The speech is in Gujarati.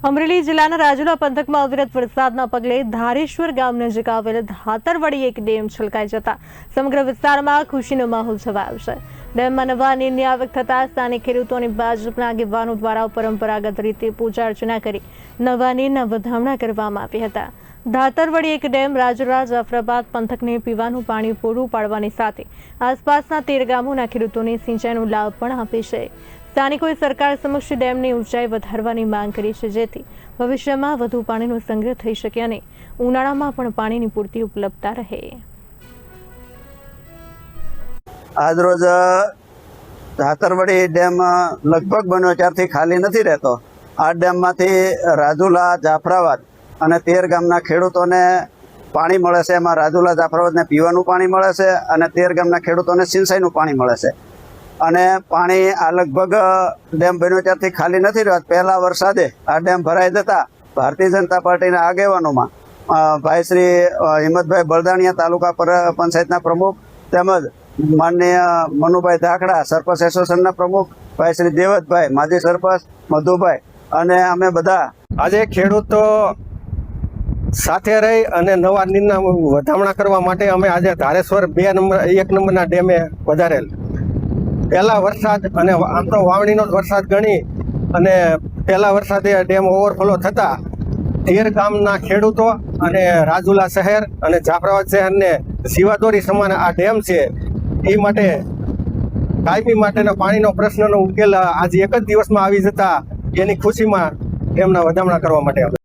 અમરેલી જિલ્લાના રાજુલા પંથકમાં અવિરત વરસાદના પગલે ધારેશ્વર ગામ નજીક આવેલ ધાતરવડી એક ડેમ છલકાઈ જતા સમગ્ર વિસ્તારમાં ખુશીનો માહોલ છવાયો છે। ડેમમાં નવા નીરની આવક થતા સ્થાનિક ખેડૂતોની ભાજપના આગેવાનો દ્વારા પરંપરાગત રીતે પૂજા અર્ચના કરી નવા નીરના વધામણા કરવામાં આવ્યા હતા। ધાતરવડી એક ડેમ રાજુલા જાફરાબાદ પંથકને પીવાનું પાણી પૂરું પાડવાની સાથે આસપાસના 13 ગામોના ખેડૂતોને સિંચાઈનો લાભ પણ આપે છે। સ્થાનિકોએ સરકાર સમક્ષ ડેમની ઊંચાઈ વધારવાની માંગ કરી છે, જેથી ભવિષ્યમાં વધુ પાણીનો સંગ્રહ થઈ શકે અને ઉનાળામાં પણ પાણીની પૂરતી ઉપલબ્ધતા રહે। આજરોજ ધાતરવડી ડેમ લગભગ બન્યો ત્યારથી ખાલી નથી રહેતો। આ ડેમમાંથી રાજુલા જાફરાબાદ અને 13 ગામના ખેડૂતોને પાણી મળે છે। એમાં રાજુલા જાફરાબાદને પીવાનું પાણી મળે છે અને 13 ગામના ખેડૂતોને સિંચાઈનું પાણી મળે છે। અને પાણી આ લગભગ ડેમ બન્યો ત્યારથી ખાલી નથી રહ્યો। પહેલા વરસાદે આ ડેમ ભરાઈ જતા ભારતીય જનતા પાર્ટીના આગેવાનોમાં ભાઈ શ્રી હિંમતભાઈ બળદાણિયા તાલુકા પંચાયતના પ્રમુખ તેમજ માનનીય મનુભાઈ ધાખડા સરપંચ એસોસિએશનના પ્રમુખ ભાઈ શ્રી દેવતભાઈ માજી સરપંચ મધુભાઈ અને અમે બધા આજે ખેડૂતો સાથે રહી અને નવા નીરના વધામણા કરવા માટે અમે આજે ધારેશ્વર 1 નંબરના ડેમે વધારેલ। પહેલા વરસાદ અને આમ તો વાવણીનો વરસાદ ગણી અને પહેલા વરસાદે ડેમ ઓવરફ્લો થતા 13 ગામના ખેડૂતો અને રાજુલા શહેર અને જાફરાબાદ શહેરને જીવાદોરી સમાન આ ડેમ છે। એ માટે કાયમી માટેનો પાણીનો પ્રશ્નનો ઉકેલ આજે એક જ દિવસમાં આવી જતા એની ખુશીમાં ડેમના વધામણા કરવા માટે